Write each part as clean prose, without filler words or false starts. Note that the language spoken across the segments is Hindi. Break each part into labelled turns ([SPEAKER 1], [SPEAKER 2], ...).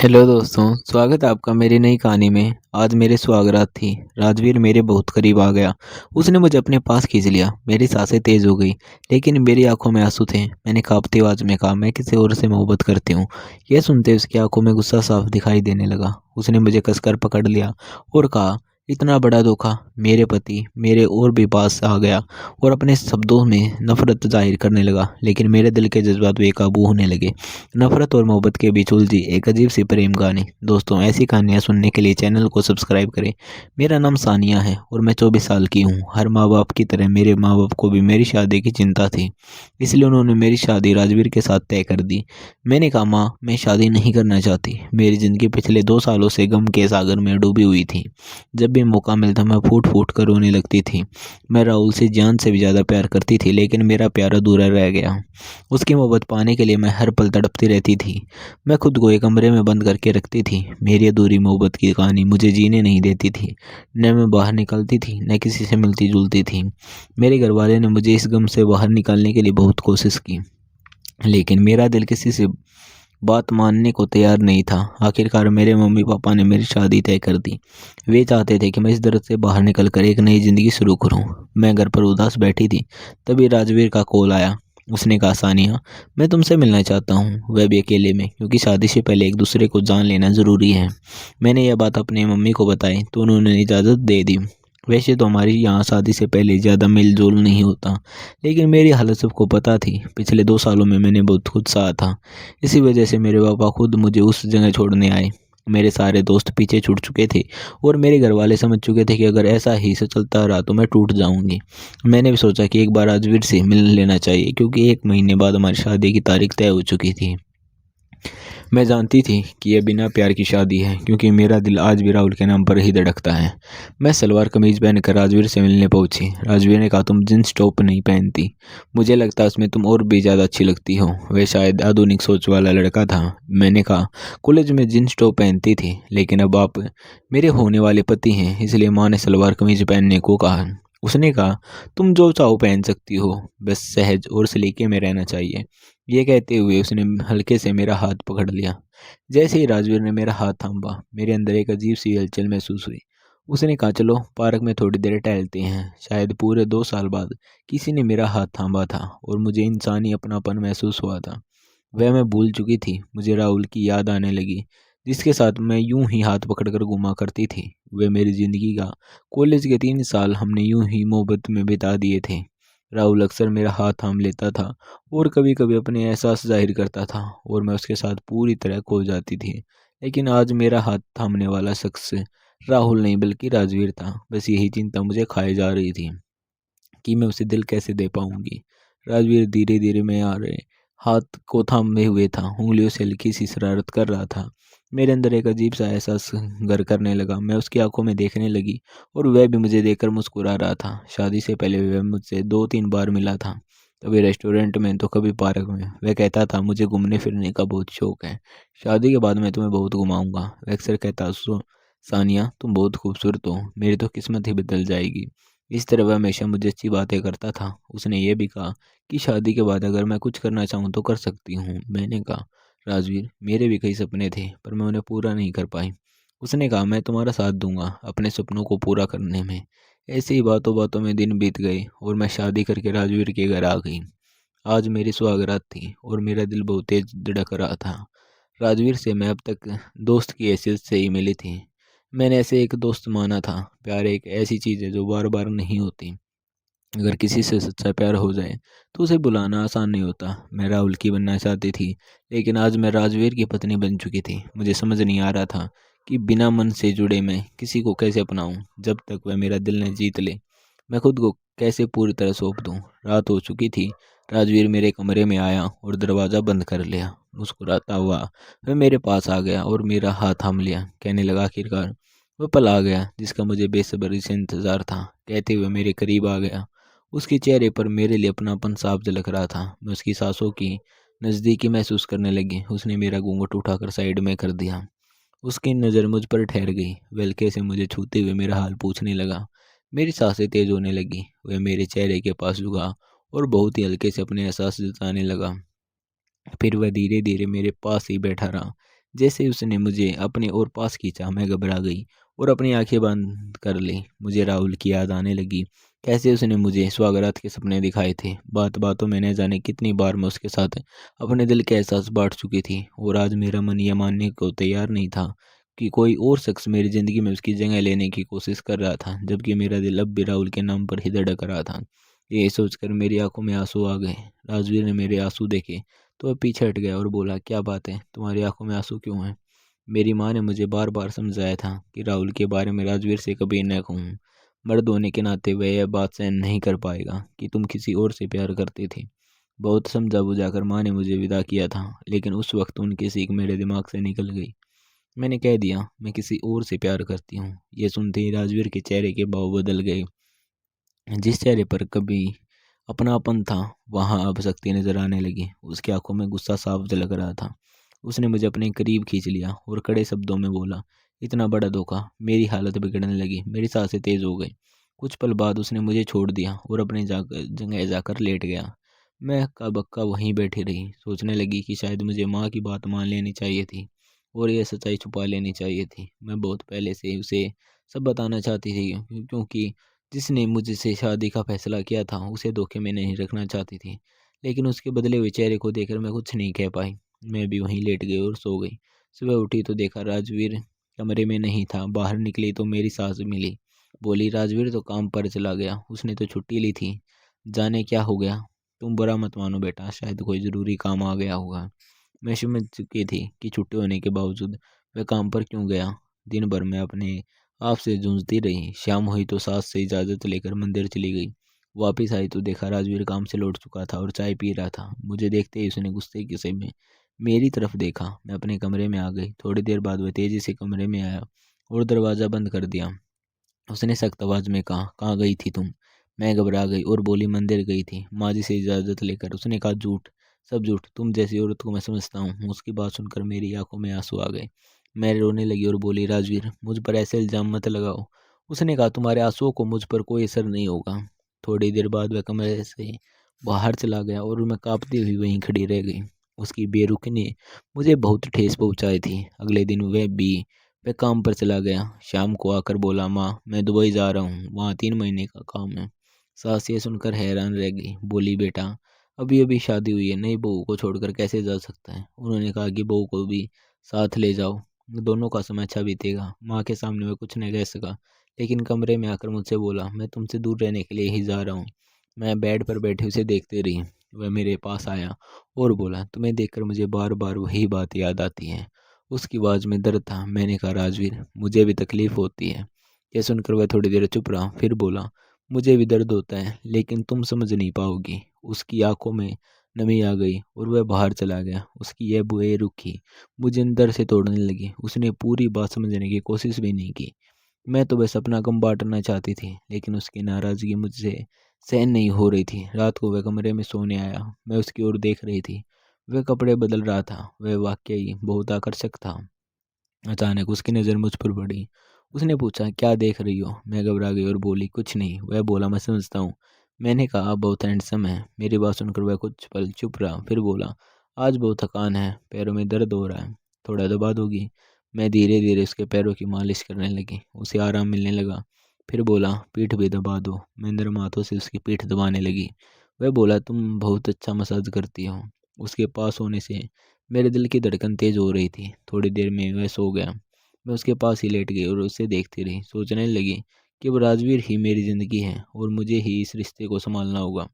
[SPEAKER 1] हेलो दोस्तों, स्वागत है आपका मेरी नई कहानी में। आज मेरी सुहागरात थी। राजवीर मेरे बहुत करीब आ गया। उसने मुझे अपने पास खींच लिया। मेरी सांसें तेज हो गई, लेकिन मेरी आंखों में आंसू थे। मैंने कांपती आवाज में कहा, मैं किसी और से मोहब्बत करती हूँ। यह सुनते उसकी आंखों में गुस्सा साफ दिखाई देने लगा। उसने मुझे कसकर पकड़ लिया और कहा, इतना बड़ा धोखा। मेरे पति मेरे और भी पास आ गया और अपने शब्दों में नफरत जाहिर करने लगा, लेकिन मेरे दिल के जज्बात बेकाबू होने लगे। नफरत और मोहब्बत के बीच उलझी एक अजीब सी प्रेम कहानी। दोस्तों, ऐसी कहानियाँ सुनने के लिए चैनल को सब्सक्राइब करें। मेरा नाम सानिया है और मैं 24 साल की हूँ। हर माँ बाप की तरह मेरे माँ बाप को भी मेरी शादी की चिंता थी, इसलिए उन्होंने मेरी शादी राजवीर के साथ तय कर दी। मैंने कहा, माँ मैं शादी नहीं करना चाहती। मेरी ज़िंदगी पिछले 2 सालों से गम के सागर में डूबी हुई थी। जब भी मौका मिलता मैं फूट फूट कर रोने लगती थी। मैं राहुल से जान से भी ज़्यादा प्यार करती थी, लेकिन मेरा प्यार अधूरा रह गया। उसकी मोहब्बत पाने के लिए मैं हर पल तड़पती रहती थी। मैं खुद को एक कमरे में बंद करके रखती थी। मेरी अधूरी मोहब्बत की कहानी मुझे जीने नहीं देती थी। न मैं बाहर निकलती थी, न किसी से मिलती जुलती थी। मेरे घर वाले ने मुझे इस गम से बाहर निकालने के लिए बहुत कोशिश की, लेकिन मेरा दिल किसी से बात मानने को तैयार नहीं था। आखिरकार मेरे मम्मी पापा ने मेरी शादी तय कर दी। वे चाहते थे कि मैं इस दर्द से बाहर निकलकर एक नई ज़िंदगी शुरू करूं। मैं घर पर उदास बैठी थी, तभी राजवीर का कॉल आया। उसने कहा, सानिया मैं तुमसे मिलना चाहता हूँ, वह भी अकेले में, क्योंकि शादी से पहले एक दूसरे को जान लेना ज़रूरी है। मैंने यह बात अपनी मम्मी को बताई तो उन्होंने इजाज़त दे दी। वैसे तो हमारी यहाँ शादी से पहले ज़्यादा मेल जोल नहीं होता, लेकिन मेरी हालत सबको पता थी। पिछले 2 सालों में मैंने बहुत कुछ सहा था। इसी वजह से मेरे पापा खुद मुझे उस जगह छोड़ने आए। मेरे सारे दोस्त पीछे छूट चुके थे और मेरे घर वाले समझ चुके थे कि अगर ऐसा ही से चलता रहा तो मैं टूट जाऊंगी। मैंने भी सोचा कि एक बार राजवीर से मिल लेना चाहिए, क्योंकि 1 महीने बाद हमारी शादी की तारीख तय हो चुकी थी। मैं जानती थी कि यह बिना प्यार की शादी है, क्योंकि मेरा दिल आज भी राहुल के नाम पर ही धड़कता है। मैं सलवार कमीज पहनकर राजवीर से मिलने पहुंची। राजवीर ने कहा, तुम जींस टॉप नहीं पहनती। मुझे लगता है उसमें तुम और भी ज़्यादा अच्छी लगती हो। वह शायद आधुनिक सोच वाला लड़का था। मैंने कहा, कॉलेज में जींस टॉप पहनती थी, लेकिन अब आप मेरे होने वाले पति हैं, इसलिए माँ ने सलवार कमीज पहनने को कहा। उसने कहा, तुम जो चाहो पहन सकती हो, बस सहज और सलीके में रहना चाहिए। ये कहते हुए उसने हल्के से मेरा हाथ पकड़ लिया। जैसे ही राजवीर ने मेरा हाथ थामा, मेरे अंदर एक अजीब सी हलचल महसूस हुई। उसने कहा, चलो पार्क में थोड़ी देर टहलते हैं। शायद पूरे 2 साल बाद किसी ने मेरा हाथ थामा था और मुझे इंसानी अपनापन महसूस हुआ था। वह मैं भूल चुकी थी। मुझे राहुल की याद आने लगी, जिसके साथ मैं यूं ही हाथ पकड़कर घुमा करती थी। वह मेरी ज़िंदगी का कॉलेज के 3 साल हमने यूं ही मोहब्बत में बिता दिए थे। राहुल अक्सर मेरा हाथ थाम लेता था और कभी कभी अपने एहसास जाहिर करता था, और मैं उसके साथ पूरी तरह खो जाती थी। लेकिन आज मेरा हाथ थामने वाला शख्स राहुल नहीं बल्कि राजवीर था। बस यही चिंता मुझे खाए जा रही थी कि मैं उसे दिल कैसे दे पाऊंगी। राजवीर धीरे धीरे मैं आ रहे हाथ को थामे हुए था, उंगलियों से हल्की सी शरारत कर रहा था। मेरे अंदर एक अजीब सा एहसास घर करने लगा। मैं उसकी आंखों में देखने लगी और वह भी मुझे देखकर मुस्कुरा रहा था। शादी से पहले वह मुझसे 2-3 बार मिला था, कभी रेस्टोरेंट में तो कभी पार्क में। वह कहता था, मुझे घूमने फिरने का बहुत शौक है, शादी के बाद मैं तुम्हें बहुत घुमाऊंगा। वह अक्सर कहता, सानिया तुम बहुत खूबसूरत हो, मेरी तो किस्मत ही बदल जाएगी। इस तरह वह हमेशा मुझे अच्छी बातें करता था। उसने यह भी कहा कि शादी के बाद अगर मैं कुछ करना चाहूँ तो कर सकती हूँ। मैंने कहा, राजवीर मेरे भी कई सपने थे, पर मैं उन्हें पूरा नहीं कर पाई। उसने कहा, मैं तुम्हारा साथ दूंगा अपने सपनों को पूरा करने में। ऐसे ही बातों बातों में दिन बीत गए और मैं शादी करके राजवीर के घर आ गई। आज मेरी सुहागरात थी और मेरा दिल बहुत तेज धड़क रहा था। राजवीर से मैं अब तक दोस्त की हैसियत से ही मिली थी। मैंने ऐसे एक दोस्त माना था। प्यार एक ऐसी चीज़ है जो बार बार नहीं होती। अगर किसी से सच्चा प्यार हो जाए तो उसे बुलाना आसान नहीं होता। मैं राहुल की बनना चाहती थी, लेकिन आज मैं राजवीर की पत्नी बन चुकी थी। मुझे समझ नहीं आ रहा था कि बिना मन से जुड़े मैं किसी को कैसे अपनाऊं, जब तक वह मेरा दिल न जीत ले। मैं खुद को कैसे पूरी तरह सौंप दूं। रात हो चुकी थी। राजवीर मेरे कमरे में आया और दरवाज़ा बंद कर लिया। मुस्कुराता हुआ वह मेरे पास आ गया और मेरा हाथ थाम लिया। कहने लगा, आखिरकार वह पल आ गया जिसका मुझे बेसब्री से इंतज़ार था। कहते हुए मेरे करीब आ गया। उसके चेहरे पर मेरे लिए अपनापन साफ झलक रहा था। मैं उसकी सांसों की नज़दीकी महसूस करने लगी। उसने मेरा घूंघट उठाकर साइड में कर दिया। उसकी नज़र मुझ पर ठहर गई। वह हल्के से मुझे छूते हुए मेरा हाल पूछने लगा। मेरी सांसें तेज होने लगी। वह मेरे चेहरे के पास झुका और बहुत ही हल्के से अपने एहसास जताने लगा। फिर वह धीरे धीरे मेरे पास ही बैठा रहा। जैसे ही उसने मुझे अपने और पास खींचा, मैं घबरा गई और अपनी आंखें बंद कर ली। मुझे राहुल की याद आने लगी, कैसे उसने मुझे स्वागरात के सपने दिखाए थे। बात बातों में न जाने कितनी बार मैं उसके साथ अपने दिल के एहसास बांट चुकी थी, और आज मेरा मन यह मानने को तैयार नहीं था कि कोई और शख्स मेरी ज़िंदगी में उसकी जगह लेने की कोशिश कर रहा था, जबकि मेरा दिल अब भी राहुल के नाम पर ही धड़क रहा था। ये सोचकर मेरी आंखों में आंसू आ गए। राजवीर ने मेरे आंसू देखे तो वह पीछे हट गया और बोला, क्या बात है, तुम्हारी आंखों में आंसू क्यों हैं? मेरी माँ ने मुझे बार बार समझाया था कि राहुल के बारे में राजवीर से कभी न कहूँ। मर्द होने के नाते वह यह बात सहन नहीं कर पाएगा कि तुम किसी और से प्यार करते थे। बहुत समझा बुझाकर माँ ने मुझे विदा किया था, लेकिन उस वक्त उनकी सीख मेरे दिमाग से निकल गई। मैंने कह दिया, मैं किसी और से प्यार करती हूँ। ये सुनते ही राजवीर के चेहरे के भाव बदल गए। जिस चेहरे पर कभी अपनापन था, वहाँ अब सख्ती नजर आने लगी। उसकी आंखों में गुस्सा साफ झलक रहा था। उसने मुझे अपने करीब खींच लिया और कड़े शब्दों में बोला, इतना बड़ा धोखा। मेरी हालत बिगड़ने लगी, मेरी सांसें तेज हो गई। कुछ पल बाद उसने मुझे छोड़ दिया और अपने जगह जाकर लेट गया। मैं हक्का बक्का वहीं बैठी रही, सोचने लगी कि शायद मुझे माँ की बात मान लेनी चाहिए थी और यह सच्चाई छुपा लेनी चाहिए थी। मैं बहुत पहले से उसे सब बताना चाहती थी, क्योंकि जिसने मुझसे शादी का फैसला किया था उसे धोखे में नहीं रखना चाहती थी। लेकिन उसके बदले हुए चेहरे को देखकर मैं कुछ नहीं कह पाई। मैं भी वहीं लेट गई और सो गई। सुबह उठी तो देखा राजवीर कमरे में नहीं था। बाहर निकली तो मेरी सास मिली। बोली, राजवीर तो काम पर चला गया, उसने तो छुट्टी ली थी। जाने क्या हो गया। तुम बुरा मत मानो बेटा, शायद कोई ज़रूरी काम आ गया होगा। मैं समझ चुकी थी कि छुट्टी होने के बावजूद वह काम पर क्यों गया। दिन भर मैं अपने आप से जूझती रही। शाम हुई तो सास से इजाज़त लेकर मंदिर चली गई। वापस आई तो देखा राजवीर काम से लौट चुका था और चाय पी रहा था। मुझे देखते ही उसने गुस्से के से में मेरी तरफ देखा। मैं अपने कमरे में आ गई। थोड़ी देर बाद वह तेज़ी से कमरे में आया और दरवाज़ा बंद कर दिया। उसने सख्त आवाज़ में कहा, कहाँ गई थी तुम? मैं घबरा गई और बोली, मंदिर गई थी माँ जी से इजाज़त लेकर। उसने कहा, झूठ, सब झूठ। तुम जैसी औरत को मैं समझता हूँ। उसकी बात सुनकर मेरी आंखों में आंसू आ गए। मैं रोने लगी और बोली, राजवीर मुझ पर ऐसे इल्ज़ाम मत लगाओ। उसने कहा, तुम्हारे आंसुओं को मुझ पर कोई असर नहीं होगा। थोड़ी देर बाद वह कमरे से बाहर चला गया और मैं कांपती हुई वहीं खड़ी रह गई। उसकी बेरुखी ने मुझे बहुत ठेस पहुंचाई थी। अगले दिन वह काम पर चला गया। शाम को आकर बोला, माँ मैं दुबई जा रहा हूँ, वहाँ 3 महीने का काम है। सास ये सुनकर हैरान रह गई। बोली, बेटा अभी अभी शादी हुई है, नई बहू को छोड़कर कैसे जा सकता है? उन्होंने कहा कि बहू को भी साथ ले जाओ, दोनों का समय अच्छा बीतेगा। माँ के सामने मैं कुछ नहीं कह सका, लेकिन कमरे में आकर मुझसे बोला, मैं तुमसे दूर रहने के लिए ही जा रहा हूँ। मैं बेड पर बैठी उसे देखते रही। वह मेरे पास आया और बोला, तुम्हें देखकर मुझे बार बार वही बात याद आती है। उसकी आवाज़ में दर्द था। मैंने कहा, राजवीर मुझे भी तकलीफ़ होती है। यह सुनकर वह थोड़ी देर चुप रहा, फिर बोला, मुझे भी दर्द होता है, लेकिन तुम समझ नहीं पाओगी। उसकी आंखों में नमी आ गई और वह बाहर चला गया। उसकी यह बुए रुखी मुझे अंदर से तोड़ने लगी। उसने पूरी बात समझने की कोशिश भी नहीं की। मैं तो बस अपना गम बांटना चाहती थी, लेकिन उसकी नाराज़गी मुझसे सहन नहीं हो रही थी। रात को वह कमरे में सोने आया। मैं उसकी ओर देख रही थी। वह कपड़े बदल रहा था। वह वाकई बहुत आकर्षक था। अचानक उसकी नज़र मुझ पर पड़ी। उसने पूछा, क्या देख रही हो? मैं घबरा गई और बोली, कुछ नहीं। वह बोला, मैं समझता हूँ। मैंने कहा, आप बहुत हैंडसम है। मेरी बात सुनकर वह कुछ पल चुप रहा, फिर बोला, आज बहुत थकान है, पैरों में दर्द हो रहा है, थोड़ा दबा दोगी? मैं धीरे धीरे उसके पैरों की मालिश करने लगी। उसे आराम मिलने लगा। फिर बोला, पीठ भी दबा दो। मैं नर्म हाथों से उसकी पीठ दबाने लगी। वह बोला, तुम बहुत अच्छा मसाज करती हो। उसके पास होने से मेरे दिल की धड़कन तेज हो रही थी। थोड़ी देर में वह सो गया। मैं उसके पास ही लेट गई और उसे देखती रही। सोचने लगी कि अब राजवीर ही मेरी ज़िंदगी है और मुझे ही इस रिश्ते को संभालना होगा।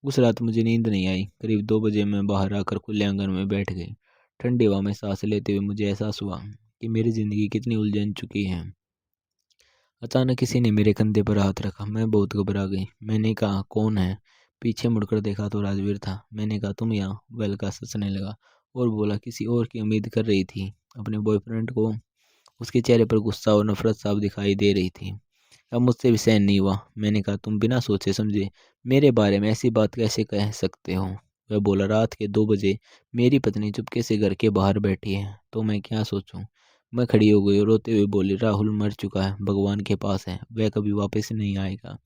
[SPEAKER 1] उस रात मुझे नींद नहीं आई। करीब 2 बजे मैं बाहर आकर खुले आंगन में बैठ गई। ठंडी हवा में सांस लेते हुए मुझे एहसास हुआ कि मेरी ज़िंदगी कितनी उलझन चुकी है। अचानक किसी ने मेरे कंधे पर हाथ रखा। मैं बहुत घबरा गई। मैंने कहा, कौन है? पीछे मुड़कर देखा तो राजवीर था। मैंने कहा, तुम यहाँ? वह हल्का सा हंसने लगा और बोला, किसी और की उम्मीद कर रही थी, अपने बॉयफ्रेंड को? उसके चेहरे पर गुस्सा और नफरत साफ दिखाई दे रही थी। अब मुझसे भी सहन नहीं हुआ। मैंने कहा, तुम बिना सोचे समझे मेरे बारे में ऐसी बात कैसे कह सकते हो? वह बोला, रात के 2 बजे मेरी पत्नी चुपके से घर के बाहर बैठी है, तो मैं क्या सोचूं? मैं खड़ी हो गई और रोते हुए बोली, राहुल मर चुका है, भगवान के पास है, वह कभी वापस नहीं आएगा।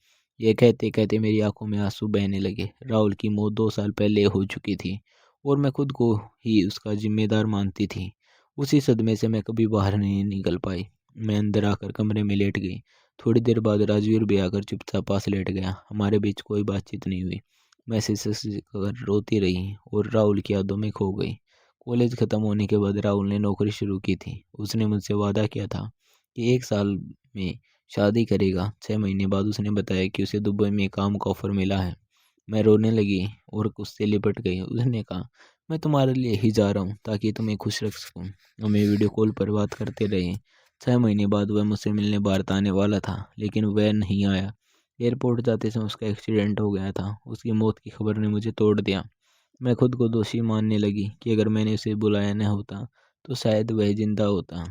[SPEAKER 1] यह कहते कहते मेरी आंखों में आंसू बहने लगे। राहुल की मौत 2 साल पहले हो चुकी थी और मैं खुद को ही उसका जिम्मेदार मानती थी। उसी सदमे से मैं कभी बाहर नहीं निकल पाई। मैं अंदर आकर कमरे में लेट गई। थोड़ी देर बाद राजवीर भी आकर चुपचाप पास लेट गया। हमारे बीच कोई बातचीत नहीं हुई। मैं सिसक कर रोती रही और राहुल की यादों में खो गई। कॉलेज खत्म होने के बाद राहुल ने नौकरी शुरू की थी। उसने मुझसे वादा किया था कि 1 साल में शादी करेगा। 6 महीने बाद उसने बताया कि उसे दुबई में काम का ऑफर मिला है। मैं रोने लगी और उससे लिपट गई। उसने कहा, मैं तुम्हारे लिए ही जा रहा हूँ ताकि तुम्हें खुश रख सकूँ। हम वीडियो कॉल पर बात करते रहे। 6 महीने बाद वह मुझसे मिलने भारत आने वाला था, लेकिन वह नहीं आया। एयरपोर्ट जाते समय उसका एक्सीडेंट हो गया था। उसकी मौत की खबर ने मुझे तोड़ दिया। मैं खुद को दोषी मानने लगी कि अगर मैंने उसे बुलाया न होता तो शायद वह जिंदा होता।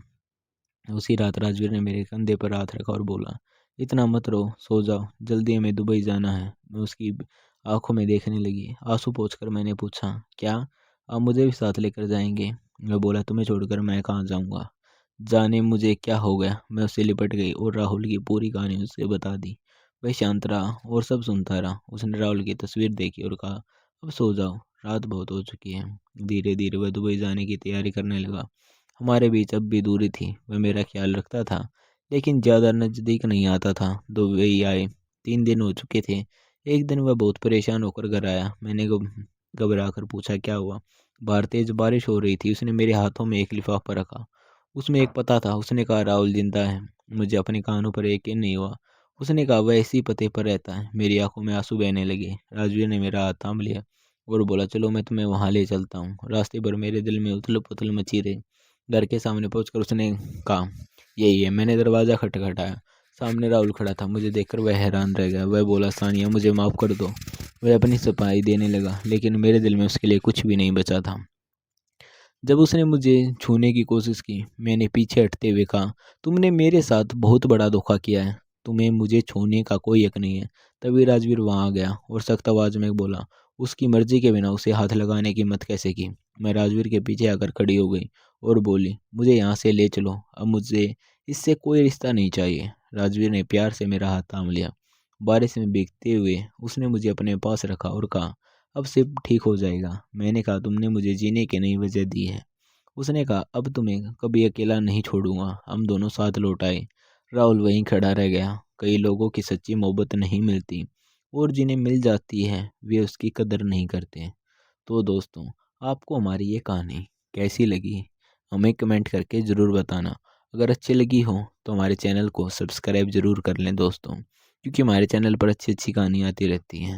[SPEAKER 1] उसी रात राजवीर ने मेरे कंधे पर हाथ रखा और बोला, इतना मत रो, सो जाओ, जल्दी हमें दुबई जाना है। मैं उसकी आंखों में देखने लगी। आंसू पोंछकर मैंने पूछा, क्या आप मुझे भी साथ लेकर जाएंगे? मैं बोला, तुम्हें छोड़कर मैं कहाँ जाऊँगा। जाने मुझे क्या हो गया। मैं उससे लिपट गई और राहुल की पूरी कहानी उससे बता दी। वह शांत रहा और सब सुनता रहा। उसने राहुल की तस्वीर देखी और कहा, अब सो जाओ, रात बहुत हो चुकी है। धीरे धीरे वह दुबई जाने की तैयारी करने लगा। हमारे बीच अब भी दूरी थी। वह मेरा ख्याल रखता था, लेकिन ज़्यादा नज़दीक नहीं आता था। दुबई आए 3 दिन हो चुके थे। एक दिन वह बहुत परेशान होकर घर आया। मैंने घबरा कर पूछा, क्या हुआ? बाहर तेज बारिश हो रही थी। उसने मेरे हाथों में एक लिफाफा रखा। उसमें एक पता था। उसने कहा, राहुल जिंदा है। मुझे अपने कानों पर यकीन नहीं हुआ। उसने कहा, वह इसी पते पर रहता है। मेरी आंखों में आंसू बहने लगे। राजवीर ने मेरा हाथ थाम लिया और बोला, चलो मैं तुम्हें वहां ले चलता हूँ। रास्ते भर मेरे दिल में उथल पुथल मची रही। घर के सामने पहुंचकर उसने कहा, यही है। मैंने दरवाज़ा खटखटाया। सामने राहुल खड़ा था। मुझे देखकर वह हैरान रह गया। वह बोला, सानिया, मुझे माफ़ कर दो। वह अपनी सफाई देने लगा, लेकिन मेरे दिल में उसके लिए कुछ भी नहीं बचा था। जब उसने मुझे छूने की कोशिश की, मैंने पीछे हटते हुए कहा, तुमने मेरे साथ बहुत बड़ा धोखा किया है। तुम्हें मुझे छूने का कोई हक नहीं है। तभी राजवीर वहां आ गया और सख्त आवाज में बोला, उसकी मर्जी के बिना उसे हाथ लगाने की हिम्मत कैसे की? मैं राजवीर के पीछे आकर खड़ी हो गई और बोली, मुझे यहाँ से ले चलो। अब मुझे इससे कोई रिश्ता नहीं चाहिए। राजवीर ने प्यार से मेरा हाथ थाम लिया। बारिश में भीगते हुए उसने मुझे अपने पास रखा और कहा, अब सब ठीक हो जाएगा। मैंने कहा, तुमने मुझे जीने की नई वजह दी है। उसने कहा, अब तुम्हें कभी अकेला नहीं छोड़ूंगा। हम दोनों साथ लौट आए। राहुल वहीं खड़ा रह गया। कई लोगों की सच्ची मोहब्बत नहीं मिलती, और जिन्हें मिल जाती है वे उसकी कदर नहीं करते। तो दोस्तों, आपको हमारी ये कहानी कैसी लगी, हमें कमेंट करके ज़रूर बताना। अगर अच्छी लगी हो तो हमारे चैनल को सब्सक्राइब ज़रूर कर लें दोस्तों, क्योंकि हमारे चैनल पर अच्छी अच्छी कहानी आती रहती हैं।